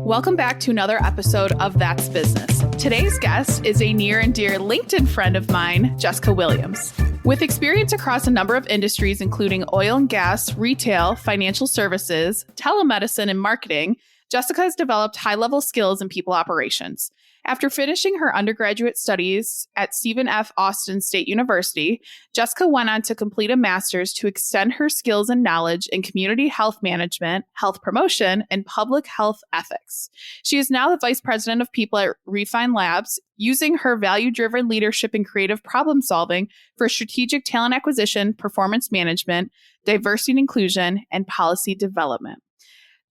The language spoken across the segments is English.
Welcome back to another episode of That's Business. Today's guest is a near and dear LinkedIn friend of mine, Jessica Williams. With experience across a number of industries, including oil and gas, retail, financial services, telemedicine, and marketing, Jessica has developed high-level skills in people operations. After finishing her undergraduate studies at Stephen F. Austin State University, Jessica went on to complete a master's to extend her skills and knowledge in community health management, health promotion, and public health ethics. She is now the vice president of people at Refine Labs, using her value-driven leadership and creative problem-solving for strategic talent acquisition, performance management, diversity and inclusion, and policy development.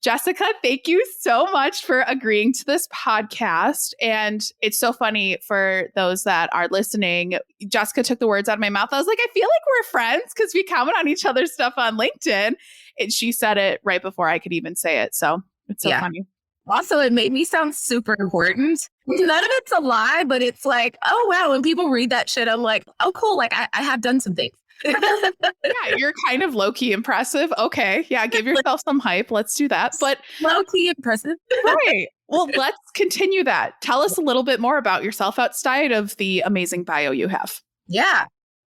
Jessica, thank you so much for agreeing to this podcast. And it's so funny for those that are listening. Jessica took the words out of my mouth. I was like, I feel like we're friends because we comment on each other's stuff on LinkedIn. And she said it right before I could even say it. So it's so funny. Also, it made me sound super important. None of it's a lie, but it's like, oh, wow. When people read that shit, I'm like, oh, cool. Like I have done some things. Yeah, you're kind of low-key impressive. Okay. Yeah, give yourself some hype. Let's do that. But low-key impressive. Right. Well, let's continue that. Tell us a little bit more about yourself outside of the amazing bio you have. Yeah.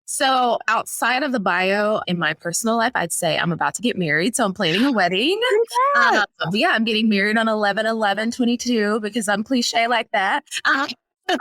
So outside of the bio, in my personal life, I'd say I'm about to get married. So I'm planning a wedding. I'm getting married on 11/11/22 because I'm cliche like that.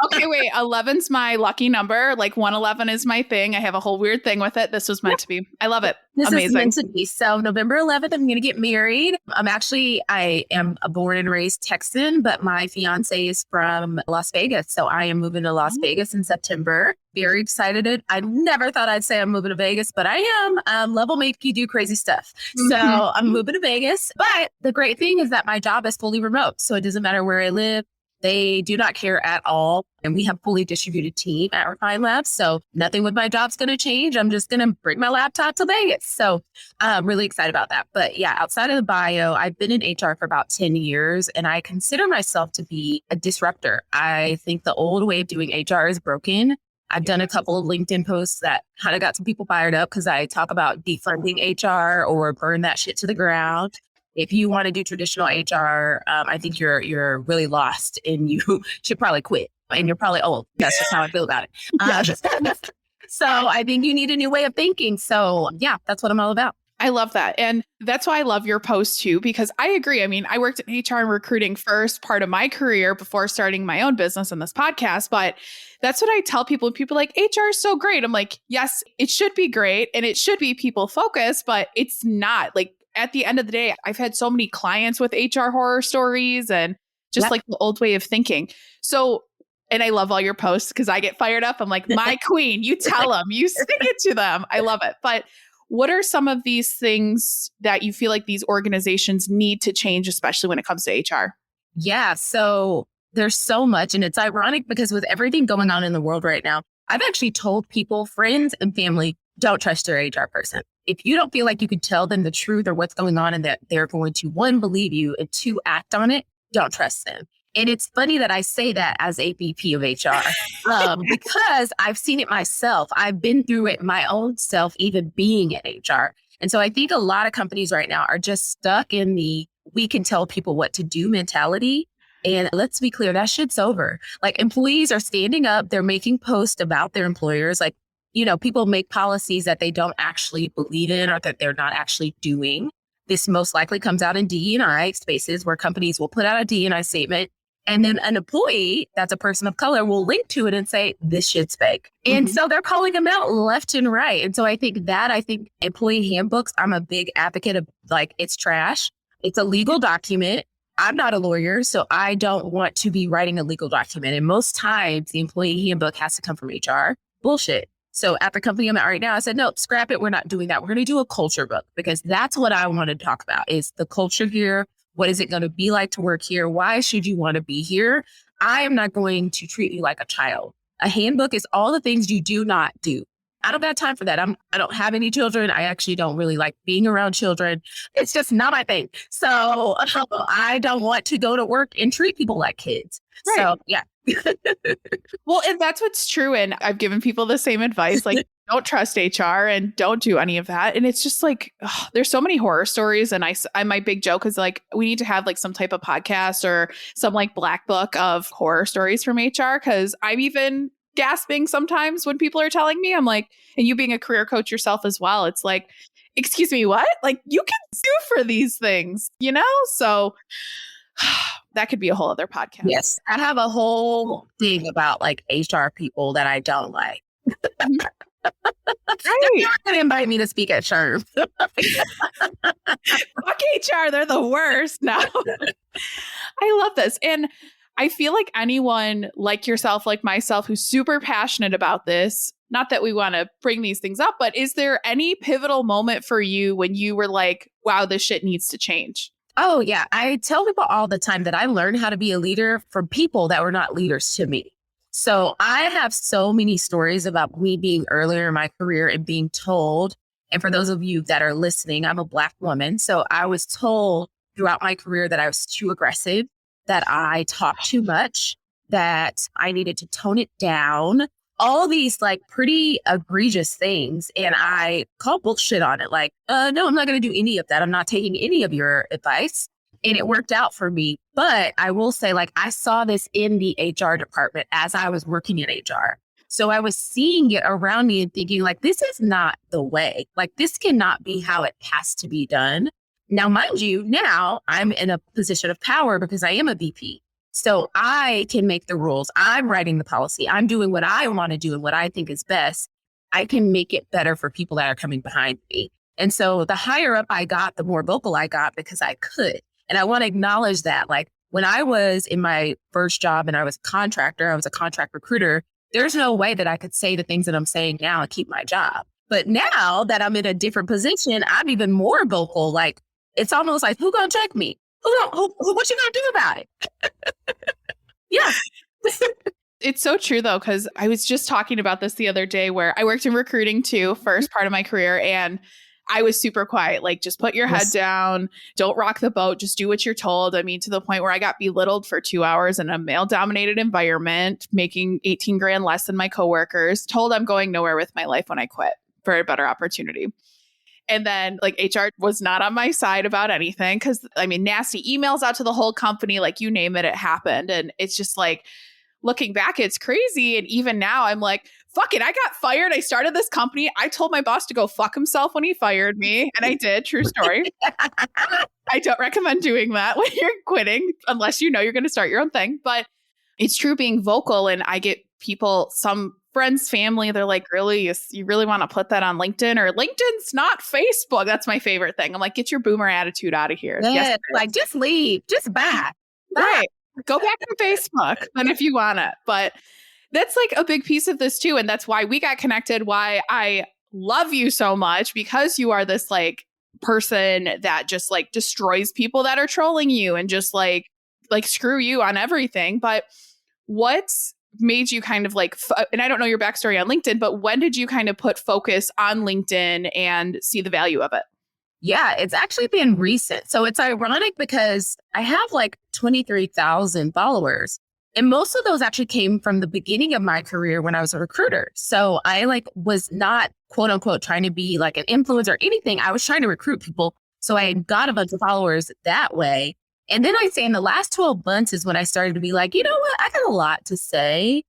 Okay, wait. 11's my lucky number. Like 111 is my thing. I have a whole weird thing with it. This was meant to be. I love it. This Amazing. is meant to be. So November 11th, I'm going to get married. I am a born and raised Texan, but my fiance is from Las Vegas. So I am moving to Las Vegas in September. Very excited. I never thought I'd say I'm moving to Vegas, but I am. Love will make you do crazy stuff. So I'm moving to Vegas. But the great thing is that my job is fully remote. So it doesn't matter where I live. They do not care at all. And we have fully distributed team at Refine Labs. So nothing with my job's going to change. I'm just going to bring my laptop to Vegas. So I'm really excited about that. But yeah, outside of the bio, I've been in HR for about 10 years and I consider myself to be a disruptor. I think the old way of doing HR is broken. I've done a couple of LinkedIn posts that kind of got some people fired up because I talk about defunding HR or burn that shit to the ground. If you want to do traditional HR, I think you're really lost and you should probably quit. And you're probably old. That's just how I feel about it. So I think you need a new way of thinking. So yeah, that's what I'm all about. I love that. And that's why I love your post too, because I agree. I mean, I worked in HR and recruiting first part of my career before starting my own business and this podcast. But that's what I tell people. People are like, HR is so great. I'm like, yes, it should be great. And it should be people focused, but it's not. Like, at the end of the day, I've had so many clients with HR horror stories and just like the old way of thinking. So, and I love all your posts because I get fired up. I'm like, my queen, you tell them, you stick it to them. I love it. But what are some of these things that you feel like these organizations need to change, especially when it comes to HR? Yeah. So there's so much. And it's ironic because with everything going on in the world right now, I've actually told people, friends and family, don't trust your HR person. If you don't feel like you could tell them the truth or what's going on and that they're going to, one, believe you and two, act on it, don't trust them. And it's funny that I say that as a VP of HR because I've seen it myself. I've been through it my own self, even being in HR. And so I think a lot of companies right now are just stuck in the we can tell people what to do mentality. And let's be clear, that shit's over. Like employees are standing up. They're making posts about their employers. Like, you know, people make policies that they don't actually believe in or that they're not actually doing. This most likely comes out in DE&I spaces where companies will put out a DE&I statement and then an employee that's a person of color will link to it and say, this shit's fake. And so they're calling them out left and right. And so I think employee handbooks, I'm a big advocate of like, it's trash. It's a legal document. I'm not a lawyer, so I don't want to be writing a legal document. And most times the employee handbook has to come from HR. Bullshit. So at the company I'm at right now, I said, no, scrap it. We're not doing that. We're going to do a culture book because that's what I want to talk about is the culture here. What is it going to be like to work here? Why should you want to be here? I am not going to treat you like a child. A handbook is all the things you do not do. I don't have time for that. I don't have any children. I actually don't really like being around children. It's just not my thing. So I don't want to go to work and treat people like kids. Right. So yeah. Well, and that's what's true. And I've given people the same advice. Like, don't trust HR and don't do any of that. And it's just like, ugh, there's so many horror stories. And my big joke is like, we need to have like some type of podcast or some like black book of horror stories from HR. Cause I'm even gasping sometimes when people are telling me, I'm like, and you being a career coach yourself as well, it's like, excuse me, what? Like you can sue for these things, you know? So that could be a whole other podcast. Yes. I have a whole thing about like HR people that I don't like. They're not going to invite me to speak at SHRM. Fuck HR. They're the worst now. I love this. And I feel like anyone like yourself, like myself, who's super passionate about this, not that we want to bring these things up, but is there any pivotal moment for you when you were like, wow, this shit needs to change? Oh, yeah. I tell people all the time that I learned how to be a leader from people that were not leaders to me. So I have so many stories about me being earlier in my career and being told, and for those of you that are listening, I'm a Black woman. So I was told throughout my career that I was too aggressive, that I talked too much, that I needed to tone it down, all these like pretty egregious things. And I called bullshit on it. Like, no, I'm not going to do any of that. I'm not taking any of your advice. And it worked out for me. But I will say, like, I saw this in the HR department as I was working in HR. So I was seeing it around me and thinking, like, this is not the way. Like, this cannot be how it has to be done. Now, mind you, now I'm in a position of power because I am a VP. So I can make the rules. I'm writing the policy. I'm doing what I want to do and what I think is best. I can make it better for people that are coming behind me. And so the higher up I got, the more vocal I got because I could. And I want to acknowledge that, like, when I was in my first job and I was a contractor, I was a contract recruiter, there's no way that I could say the things that I'm saying now and keep my job. But now that I'm in a different position, I'm even more vocal. Like, it's almost like, who gonna check me? What you gonna do about it? Yeah. It's so true, though, because I was just talking about this the other day where I worked in recruiting, too, first part of my career. And I was super quiet, like, just put your head down, don't rock the boat, just do what you're told. I mean, to the point where I got belittled for 2 hours in a male dominated environment, making 18 grand less than my coworkers, told I'm going nowhere with my life when I quit for a better opportunity. And then like HR was not on my side about anything because I mean, nasty emails out to the whole company, like you name it, it happened. And it's just like, looking back, it's crazy. And even now I'm like, fuck it. I got fired. I started this company. I told my boss to go fuck himself when he fired me. And I did. True story. I don't recommend doing that when you're quitting, unless you know you're going to start your own thing. But it's true being vocal. And I get people, some friends, family, they're like, really, you really want to put that on LinkedIn? Or LinkedIn's not Facebook. That's my favorite thing. I'm like, get your boomer attitude out of here. Yes, like, just leave. Just bye. Right. Go back to Facebook then if you want it. But that's like a big piece of this too. And that's why we got connected, why I love you so much, because you are this like person that just like destroys people that are trolling you and just like screw you on everything. But what made you kind of like, and I don't know your backstory on LinkedIn, but when did you kind of put focus on LinkedIn and see the value of it? Yeah, it's actually been recent. So it's ironic because I have like 23,000 followers. And most of those actually came from the beginning of my career when I was a recruiter. So I like was not quote unquote trying to be like an influencer or anything. I was trying to recruit people. So I got a bunch of followers that way. And then I say in the last 12 months is when I started to be like, you know what? I got a lot to say.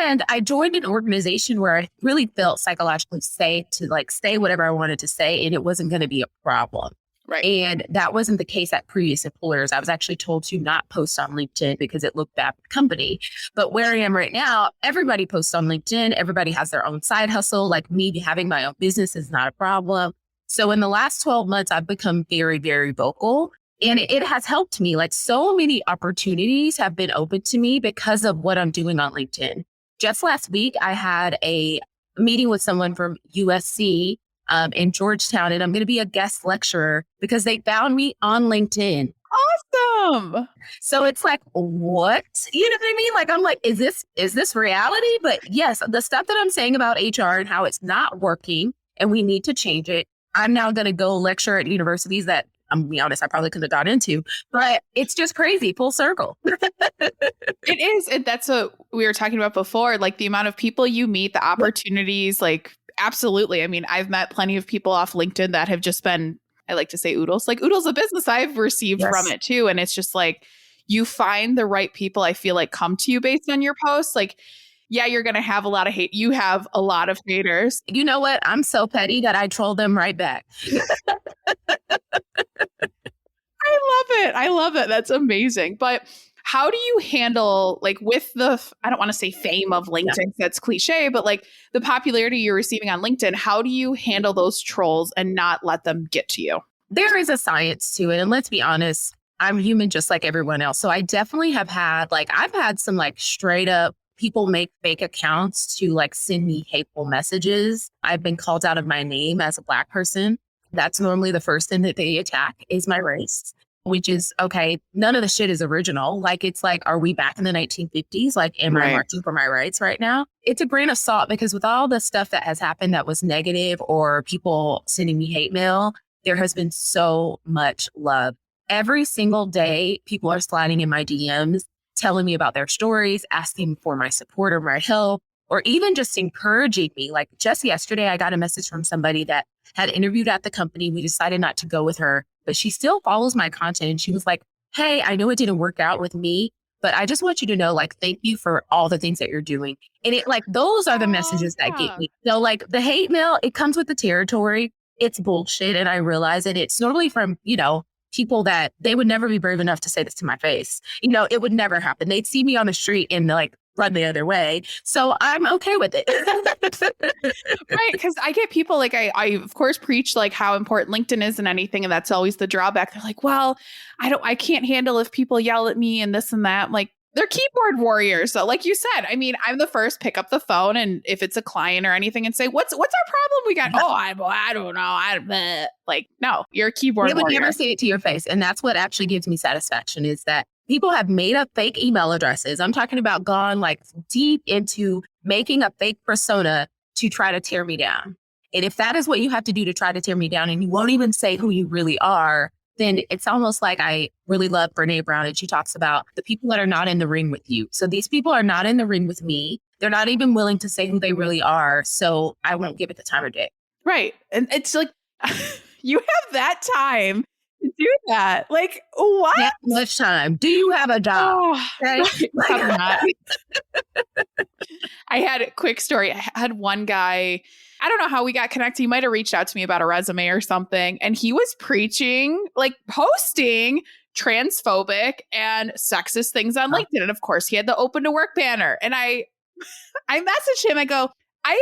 And I joined an organization where I really felt psychologically safe to like say whatever I wanted to say, and it wasn't going to be a problem. Right. And that wasn't the case at previous employers. I was actually told to not post on LinkedIn because it looked bad for the company. But where I am right now, everybody posts on LinkedIn. Everybody has their own side hustle. Like me having my own business is not a problem. So in the last 12 months, I've become very, very vocal. And it has helped me. Like so many opportunities have been open to me because of what I'm doing on LinkedIn. Just last week, I had a meeting with someone from USC in Georgetown, and I'm going to be a guest lecturer because they found me on LinkedIn. Awesome. So it's like, what? You know what I mean? Like, I'm like, is this reality? But yes, the stuff that I'm saying about HR and how it's not working and we need to change it. I'm now going to go lecture at universities that, I'm gonna be honest, I probably couldn't have got into, but it's just crazy, full circle. It is. And that's what we were talking about before, like the amount of people you meet, the opportunities, like Absolutely. I mean, I've met plenty of people off LinkedIn that have just been, I like to say oodles, like oodles of business I've received from it too. And it's just like, you find the right people, I feel like, come to you based on your posts. Like, yeah, you're going to have a lot of hate. You have a lot of haters. You know what? I'm so petty that I troll them right back. I love it. I love it. That's amazing. But how do you handle, like, with the, I don't want to say fame of LinkedIn, that's cliche, but like the popularity you're receiving on LinkedIn, how do you handle those trolls and not let them get to you? There is a science to it. And let's be honest, I'm human just like everyone else. So I definitely have had, like, I've had some like straight up people make fake accounts to like send me hateful messages. I've been called out of my name as a Black person. That's normally the first thing that they attack is my race, which is okay. None of the shit is original. Like, it's like, are we back in the 1950s? Like, am I marching for my rights right now? It's a grain of salt because with all the stuff that has happened that was negative or people sending me hate mail, there has been so much love. Every single day, people are sliding in my DMs, telling me about their stories, asking for my support or my help, or even just encouraging me. Like just yesterday, I got a message from somebody that had interviewed at the company. We decided not to go with her, but she still follows my content. And she was like, hey, I know it didn't work out with me, but I just want you to know, like, thank you for all the things that you're doing. And it, like, those are the messages that get me. So like the hate mail, it comes with the territory. It's bullshit. And I realize it. It's normally from, you know, people that they would never be brave enough to say this to my face. You know, it would never happen. They'd see me on the street and like run the other way. So I'm okay with it. Right. Because I get people like, I of course preach like how important LinkedIn is and anything. And that's always the drawback. They're like, well, I can't handle if people yell at me and this and that. I'm like, they're keyboard warriors. So like you said, I mean, I'm the first pick up the phone and if it's a client or anything and say, what's our problem? We got, I don't know. Like, no, you're a keyboard warrior. They would never say it to your face. And that's what actually gives me satisfaction is that people have made up fake email addresses. I'm talking about gone like deep into making a fake persona to try to tear me down. And if that is what you have to do to try to tear me down and you won't even say who you really are, then it's almost like I really love Brene Brown. And she talks about the people that are not in the ring with you. So these people are not in the ring with me. They're not even willing to say who they really are. So I won't give it the time of day. Right. And it's like, you have that time to do that. Like, what? That much time. Do you have a job? Oh, okay? I had a quick story. I had one guy, I don't know how we got connected. He might have reached out to me about a resume or something. And he was preaching, like posting transphobic and sexist things on LinkedIn. And of course, he had the open to work banner. And I messaged him. I go, I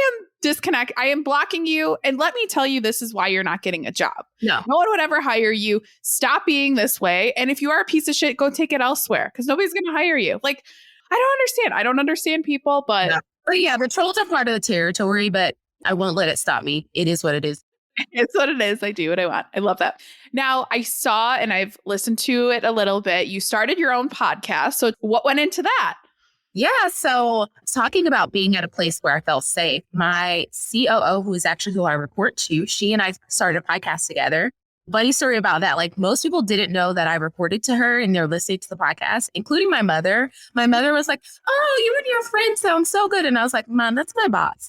am blocking you. And let me tell you, this is why you're not getting a job. No one would ever hire you. Stop being this way. And if you are a piece of shit, go take it elsewhere because nobody's going to hire you. Like, I don't understand people, but. No. But yeah, the trolls are part of the territory, but I won't let it stop me. It is what it is. It's what it is. I do what I want. I love that. Now, I saw and I've listened to it a little bit. You started your own podcast. So what went into that? Yeah. So talking about being at a place where I felt safe, my COO, who is actually who I report to, she and I started a podcast together. Funny story about that. Like most people didn't know that I reported to her and they're listening to the podcast, including my mother. My mother was like, oh, you and your friend sound so good. And I was like, Mom, that's my boss.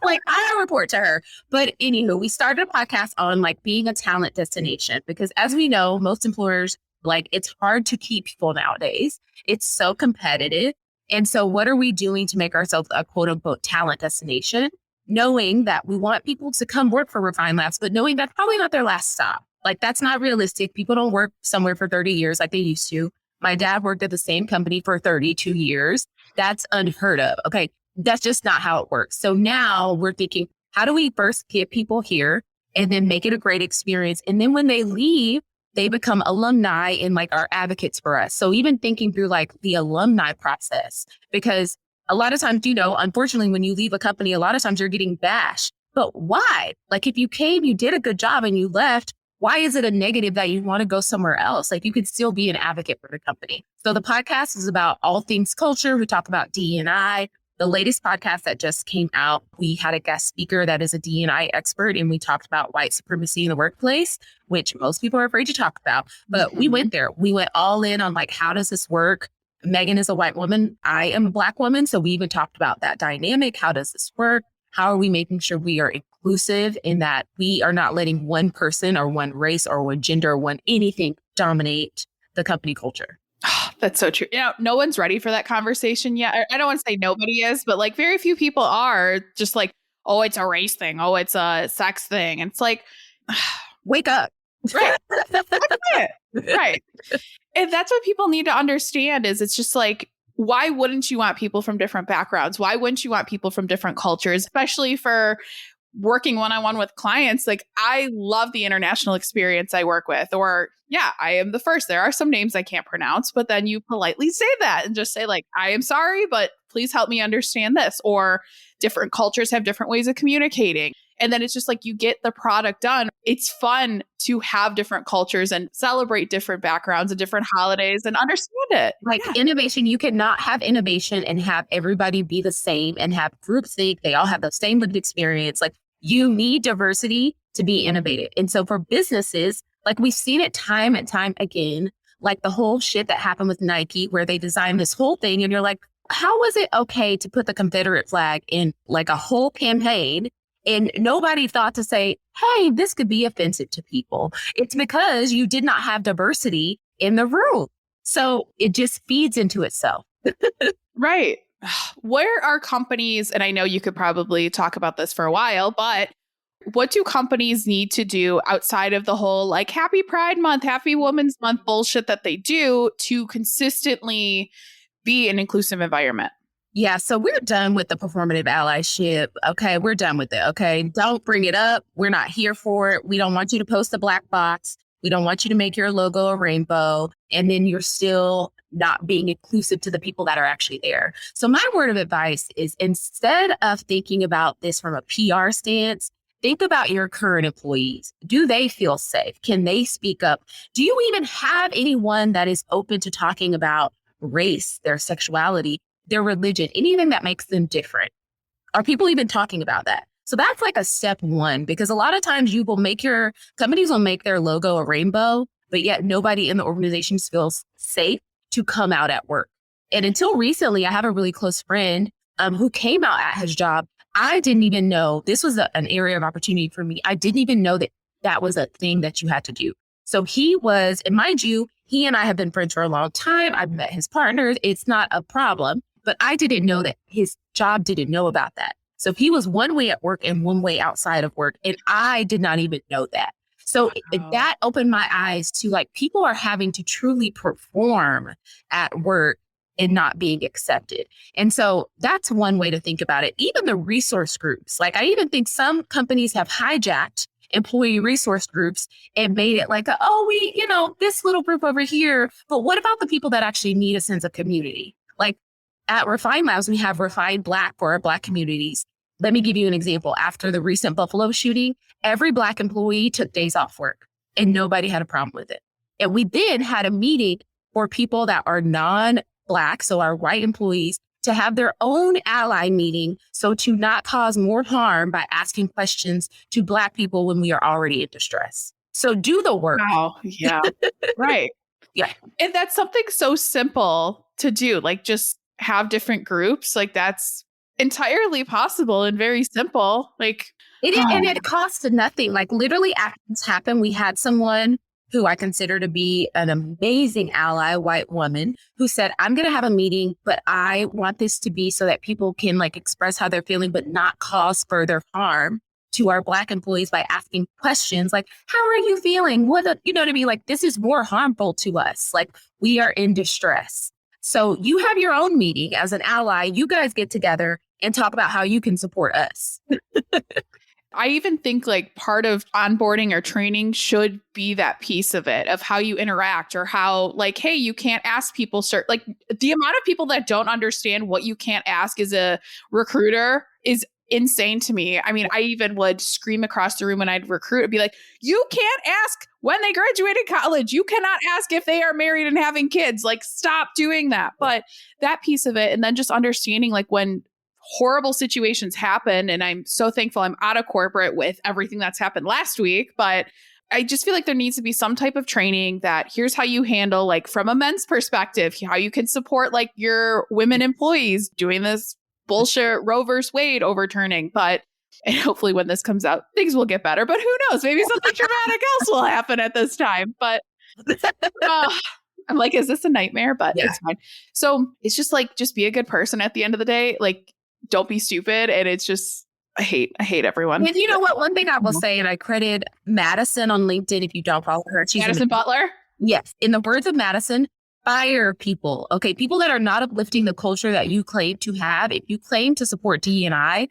Like I report to her. But anywho, we started a podcast on like being a talent destination because as we know, most employers, like it's hard to keep people nowadays. It's so competitive. And so what are we doing to make ourselves a quote unquote talent destination? Knowing that we want people to come work for Refine Labs, but knowing that's probably not their last stop. Like that's not realistic. People don't work somewhere for 30 years like they used to. My dad worked at the same company for 32 years. That's unheard of. Okay. That's just not how it works. So now we're thinking, how do we first get people here and then make it a great experience? And then when they leave, they become alumni and like are advocates for us. So even thinking through like the alumni process, because a lot of times, you know, unfortunately, when you leave a company, a lot of times you're getting bashed. But why? Like if you came, you did a good job and you left, why is it a negative that you want to go somewhere else? Like you could still be an advocate for the company. So the podcast is about all things culture. We talk about D&I. The latest podcast that just came out, we had a guest speaker that is a D&I expert, and we talked about white supremacy in the workplace, which most people are afraid to talk about. But we went there. We went all in on like, how does this work? Megan is a white woman. I am a Black woman. So we even talked about that dynamic. How does this work? how are we making sure we are inclusive in that we are not letting one person or one race or one gender or one anything dominate the company culture? That's so true. No one's ready for that conversation yet. I don't want to say nobody is, but like very few people are just like, oh, it's a race thing. Oh, it's a sex thing. And it's like, wake up. Right. That's it. Right. And that's what people need to understand is it's just like, why wouldn't you want people from different backgrounds? Why wouldn't you want people from different cultures, especially for working one-on-one with clients? Like, I love the international experience I work with, or yeah, I am the first. There are some names I can't pronounce, but then you politely say that and just say like, I am sorry, but please help me understand this. Or different cultures have different ways of communicating. And then it's just like you get the product done. It's fun to have different cultures and celebrate different backgrounds and different holidays and understand it. Like innovation, you cannot have innovation and have everybody be the same and have groupthink. They all have the same lived experience. Like you need diversity to be innovative. And so for businesses, like we've seen it time and time again, like the whole shit that happened with Nike, where they designed this whole thing. And you're like, how was it okay to put the Confederate flag in like a whole campaign? And nobody thought to say, hey, this could be offensive to people. It's because you did not have diversity in the room. So it just feeds into itself. Right. Where are companies, and I know you could probably talk about this for a while, but what do companies need to do outside of the whole like Happy Pride Month, Happy Women's Month bullshit that they do to consistently be an inclusive environment? Yeah, so we're done with the performative allyship. Okay, we're done with it. Okay, don't bring it up. We're not here for it. We don't want you to post a black box. We don't want you to make your logo a rainbow. And then you're still not being inclusive to the people that are actually there. So my word of advice is instead of thinking about this from a PR stance, think about your current employees. Do they feel safe? Can they speak up? Do you even have anyone that is open to talking about race, their sexuality, their religion, anything that makes them different? Are people even talking about that? So that's like a step one, because a lot of times companies will make their logo a rainbow, but yet nobody in the organization feels safe to come out at work. And until recently, I have a really close friend who came out at his job. I didn't even know this was an area of opportunity for me. I didn't even know that that was a thing that you had to do. So he was, and mind you, he and I have been friends for a long time. I've met his partners. It's not a problem. But I didn't know that his job didn't know about that. So he was one way at work and one way outside of work. And I did not even know that. So that opened my eyes to like people are having to truly perform at work and not being accepted. And so that's one way to think about it. Even the resource groups, like I even think some companies have hijacked employee resource groups and made it like, this little group over here. But what about the people that actually need a sense of community? Like, at Refine Labs, we have Refine Black for our Black communities. Let me give you an example. After the recent Buffalo shooting, every Black employee took days off work and nobody had a problem with it. And we then had a meeting for people that are non-Black, so our white employees, to have their own ally meeting. So to not cause more harm by asking questions to Black people when we are already in distress. So do the work. Wow. Yeah. Right. Yeah. And that's something so simple to do. Like just have different groups. Like that's entirely possible and very simple. Like and it costs nothing. Like literally after this happened, we had someone who I consider to be an amazing ally, white woman, who said, I'm going to have a meeting, but I want this to be so that people can like express how they're feeling, but not cause further harm to our Black employees by asking questions like, how are you feeling? You know what I mean? Like, this is more harmful to us. Like, we are in distress. So you have your own meeting as an ally. You guys get together and talk about how you can support us. I even think like part of onboarding or training should be that piece of it, of how you interact or how like, hey, you can't ask people like the amount of people that don't understand what you can't ask as a recruiter is insane to me. I mean, I even would scream across the room when I'd recruit and be like, you can't ask when they graduated college. You cannot ask if they are married and having kids. Like, stop doing that. But that piece of it, and then just understanding like when horrible situations happen, and I'm so thankful I'm out of corporate with everything that's happened last week, but I just feel like there needs to be some type of training that here's how you handle, like from a men's perspective, how you can support like your women employees doing this bullshit Roe versus Wade overturning. But and hopefully when this comes out, things will get better. But who knows? Maybe something dramatic else will happen at this time. But I'm like, is this a nightmare? But it's fine. So it's just like, just be a good person at the end of the day. Like, don't be stupid. And it's just, I hate everyone. And you know what? One thing I will say, and I credit Madison on LinkedIn if you don't follow her. She's Madison Butler? Yes. In the words of Madison, fire people. Okay. People that are not uplifting the culture that you claim to have. If you claim to support DEI,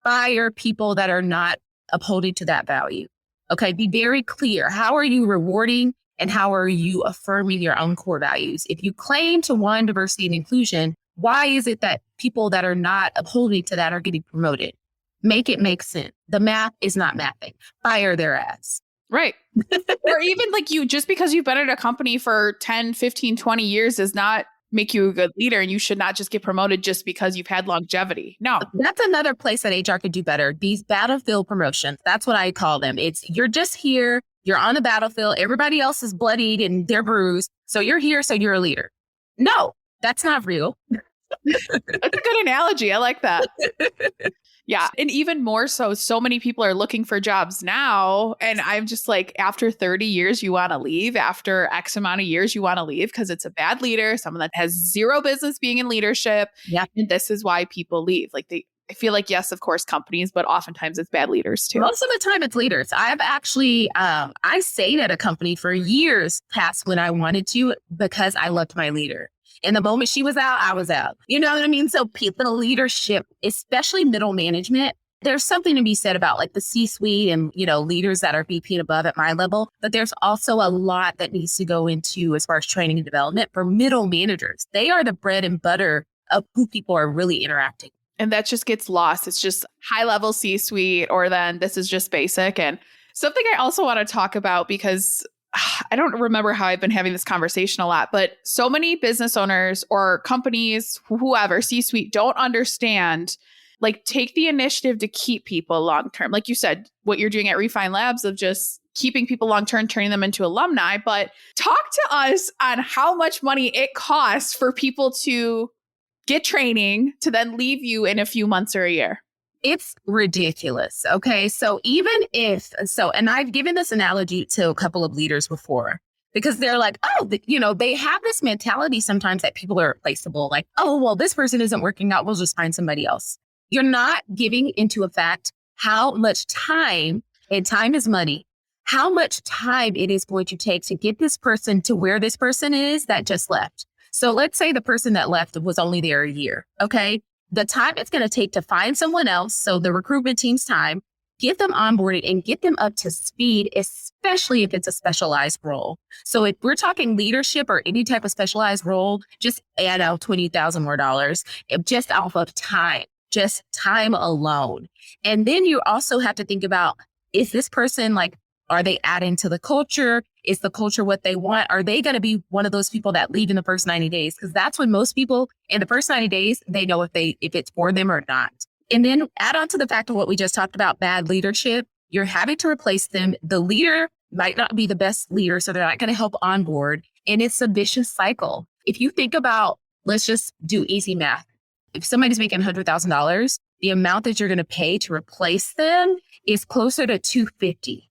fire people that are not upholding to that value. Okay. Be very clear. How are you rewarding and how are you affirming your own core values? If you claim to want diversity and inclusion, why is it that people that are not upholding to that are getting promoted? Make it make sense. The math is not mathing. Fire their ass. Right. Or even like you, just because you've been at a company for 10, 15, 20 years does not make you a good leader. And you should not just get promoted just because you've had longevity. No. That's another place that HR could do better. These battlefield promotions. That's what I call them. It's you're just here. You're on the battlefield. Everybody else is bloodied and they're bruised. So you're here. So you're a leader. No, that's not real. That's a good analogy. I like that. Yeah. And even more so many people are looking for jobs now. And I'm just like, after 30 years, you want to leave. After X amount of years, you want to leave because it's a bad leader, someone that has zero business being in leadership. Yeah. And this is why people leave. Like I feel like, yes, of course, companies, but oftentimes it's bad leaders too. Most of the time it's leaders. I've actually, I stayed at a company for years past when I wanted to because I loved my leader. And the moment she was out, I was out. You know what I mean? So people, leadership, especially middle management, there's something to be said about like the C-suite and, you know, leaders that are VP and above at my level. But there's also a lot that needs to go into as far as training and development for middle managers. They are the bread and butter of who people are really interacting. And that just gets lost. It's just high level C-suite, or then this is just basic. And something I also want to talk about, because I don't remember how I've been having this conversation a lot, but so many business owners or companies, whoever, C-suite, don't understand, like, take the initiative to keep people long-term. Like you said, what you're doing at Refine Labs of just keeping people long-term, turning them into alumni. But talk to us on how much money it costs for people to get training to then leave you in a few months or a year. It's ridiculous. Okay. So and I've given this analogy to a couple of leaders before because they're like, oh, they have this mentality sometimes that people are replaceable. Like, oh, well, this person isn't working out. We'll just find somebody else. You're not giving into a fact how much time, and time is money, how much time it is going to take to get this person to where this person is that just left. So let's say the person that left was only there a year. Okay. The time it's going to take to find someone else, so the recruitment team's time, get them onboarded and get them up to speed, especially if it's a specialized role. So if we're talking leadership or any type of specialized role, just add out $20,000 more just off of time, just time alone. And then you also have to think about, is this person like, are they adding to the culture? Is the culture what they want? Are they going to be one of those people that leave in the first 90 days? Because that's when most people in the first 90 days, they know if it's for them or not. And then add on to the fact of what we just talked about, bad leadership. You're having to replace them. The leader might not be the best leader, so they're not going to help onboard. And it's a vicious cycle. If you think about, let's just do easy math. If somebody's making $100,000, the amount that you're going to pay to replace them is closer to $250,000.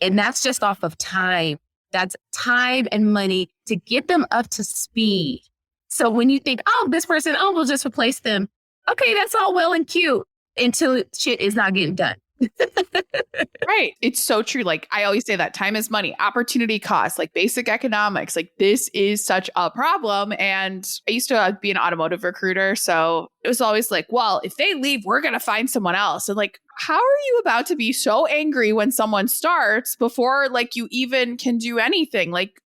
And that's just off of time. That's time and money to get them up to speed. So when you think, oh, this person, oh, we'll just replace them. Okay, that's all well and cute until shit is not getting done. Right. It's so true. Like I always say that time is money, opportunity cost, like basic economics. Like this is such a problem. And I used to be an automotive recruiter. So it was always like, well, if they leave, we're going to find someone else. And like, how are you about to be so angry when someone starts before like you even can do anything? Like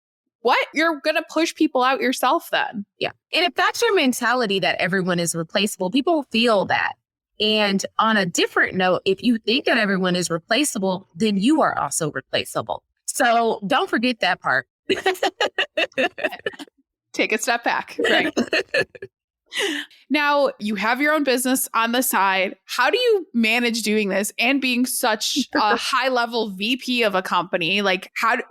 what? You're going to push people out yourself then. Yeah. And if that's your mentality that everyone is replaceable, people feel that. And on a different note, if you think that everyone is replaceable, then you are also replaceable. So don't forget that part. Take a step back. Right. Now, you have your own business on the side. How do you manage doing this and being such a high-level VP of a company? Like, and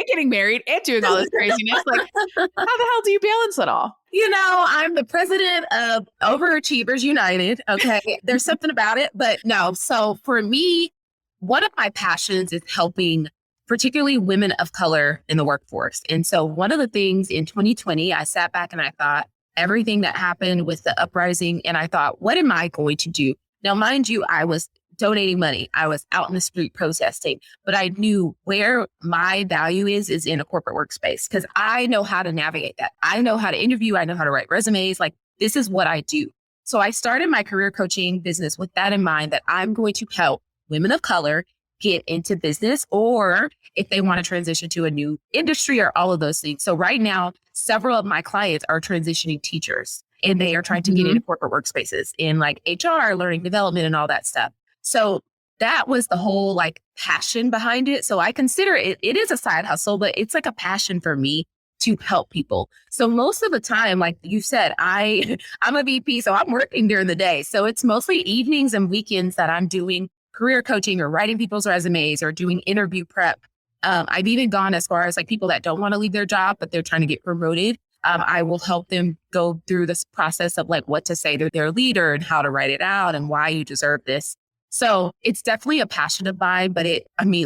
getting married and doing all this craziness? Like, how the hell do you balance it all? I'm the president of Overachievers United. Okay. There's something about it, but no. So for me, one of my passions is helping particularly women of color in the workforce. And so one of the things in 2020, I sat back and I thought everything that happened with the uprising. And I thought, what am I going to do? Now, mind you, I was donating money. I was out in the street protesting, but I knew where my value is in a corporate workspace because I know how to navigate that. I know how to interview. I know how to write resumes. Like this is what I do. So I started my career coaching business with that in mind that I'm going to help women of color get into business or if they want to transition to a new industry or all of those things. So right now, several of my clients are transitioning teachers and they are trying to get into corporate workspaces in like HR, learning development and all that stuff. So that was the whole like passion behind it. So I consider it is a side hustle, but it's like a passion for me to help people. So most of the time, like you said, I'm a VP, so I'm working during the day. So it's mostly evenings and weekends that I'm doing career coaching or writing people's resumes or doing interview prep. I've even gone as far as like people that don't want to leave their job, but they're trying to get promoted. I will help them go through this process of like what to say to their leader and how to write it out and why you deserve this. So it's definitely a passion of mine, but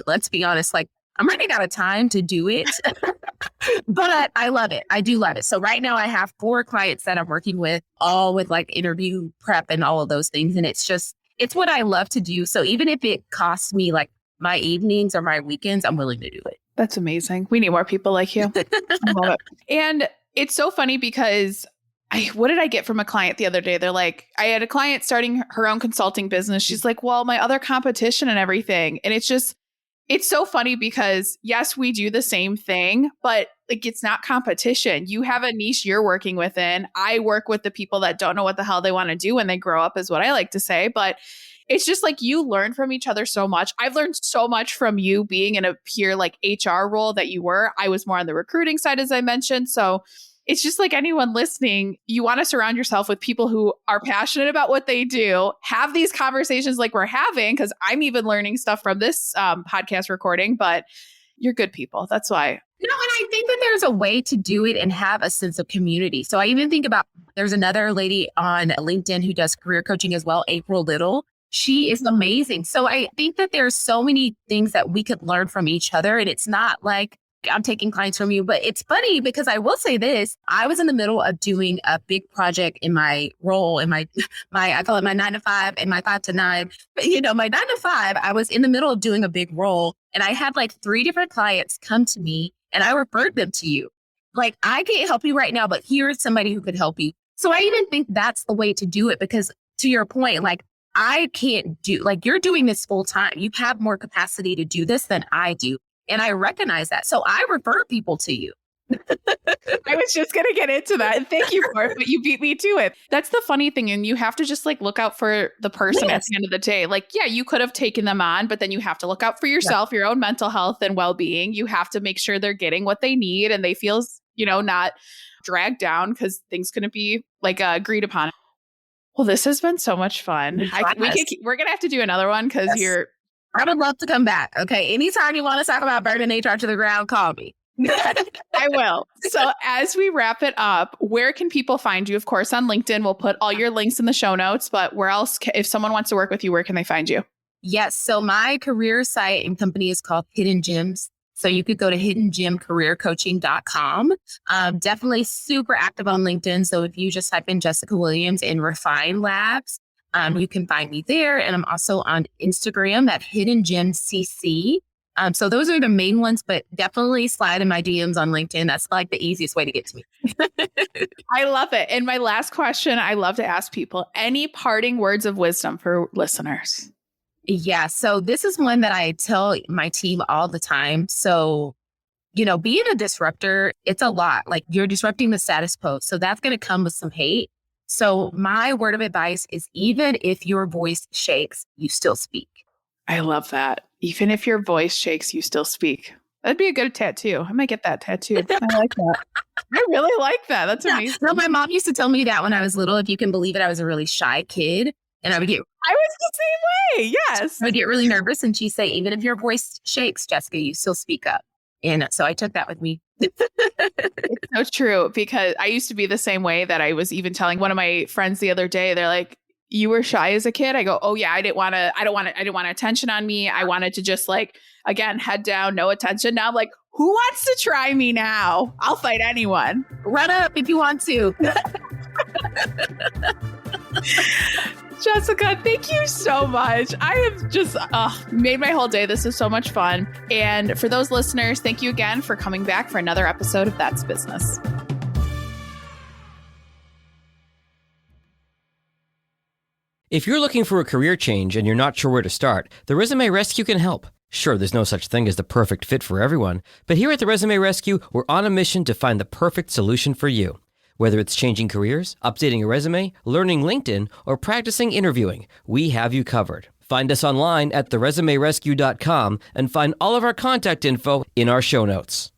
let's be honest, like I'm running out of time to do it, but I love it. I do love it. So right now I have 4 clients that I'm working with, all with like interview prep and all of those things. And it's what I love to do. So even if it costs me like my evenings or my weekends, I'm willing to do it. That's amazing. We need more people like you. I love it. And it's so funny because what did I get from a client the other day? They're like, I had a client starting her own consulting business. She's like, well, my other competition and everything. And it's so funny because yes, we do the same thing, but like, it's not competition. You have a niche you're working within. I work with the people that don't know what the hell they want to do when they grow up is what I like to say. But it's just like you learn from each other so much. I've learned so much from you being in a pure like HR role that you were. I was more on the recruiting side, as I mentioned. So it's just like anyone listening, you want to surround yourself with people who are passionate about what they do, have these conversations like we're having, because I'm even learning stuff from this podcast recording, but you're good people. That's why. And I think that there's a way to do it and have a sense of community. So I even think about, there's another lady on LinkedIn who does career coaching as well, April Little. She is amazing. So I think that there's so many things that we could learn from each other. And it's not like I'm taking clients from you, but it's funny because I will say this. I was in the middle of doing a big project in my role, in my I call it my 9 to 5 and my 5 to 9. But my 9 to 5, I was in the middle of doing a big role and I had like 3 different clients come to me and I referred them to you. Like, I can't help you right now, but here's somebody who could help you. So I even think that's the way to do it because to your point, like I can't like you're doing this full time. You have more capacity to do this than I do. And I recognize that. So I refer people to you. I was just going to get into that. And thank you for it, but you beat me to it. That's the funny thing. And you have to just like look out for the person at the end of the day. Like, yeah, you could have taken them on, but then you have to look out for yourself, your own mental health and well-being. You have to make sure they're getting what they need and they feel, not dragged down because things couldn't be like agreed upon. Well, this has been so much fun. We're going to have to do another one because I would love to come back. Okay. Anytime you want to talk about burning HR to the ground, call me. I will. So as we wrap it up, where can people find you? Of course, on LinkedIn, we'll put all your links in the show notes, but where else, if someone wants to work with you, where can they find you? Yes. So my career site and company is called Hidden Gems. So you could go to hiddengemcareercoaching.com. Definitely super active on LinkedIn. So if you just type in Jessica Williams and Refine Labs, you can find me there. And I'm also on Instagram at Hidden Gem CC. So those are the main ones, but definitely slide in my DMs on LinkedIn. That's like the easiest way to get to me. I love it. And my last question, I love to ask people, any parting words of wisdom for listeners? Yeah. So this is one that I tell my team all the time. So, being a disruptor, it's a lot. Like you're disrupting the status quo. So that's going to come with some hate. So my word of advice is even if your voice shakes, you still speak. I love that. Even if your voice shakes, you still speak. That'd be a good tattoo. I might get that tattooed. I like that. I really like that. That's amazing. No, my mom used to tell me that when I was little. If you can believe it, I was a really shy kid. And I was the same way. Yes. I would get really nervous. And she'd say, even if your voice shakes, Jessica, you still speak up. And so I took that with me It's so true, because I used to be the same way. That I was even telling one of my friends the other day, they're like, you were shy as a kid? I go, oh yeah, I didn't want attention on me. I wanted to just like, again, head down, no attention. Now I'm like, who wants to try me now? I'll fight anyone. Run up if you want to. Jessica, thank you so much. I have just made my whole day. This is so much fun. And for those listeners, thank you again for coming back for another episode of That's Business. If you're looking for a career change and you're not sure where to start, the Resume Rescue can help. Sure, there's no such thing as the perfect fit for everyone, but here at the Resume Rescue, we're on a mission to find the perfect solution for you. Whether it's changing careers, updating a resume, learning LinkedIn, or practicing interviewing, we have you covered. Find us online at theresumerescue.com and find all of our contact info in our show notes.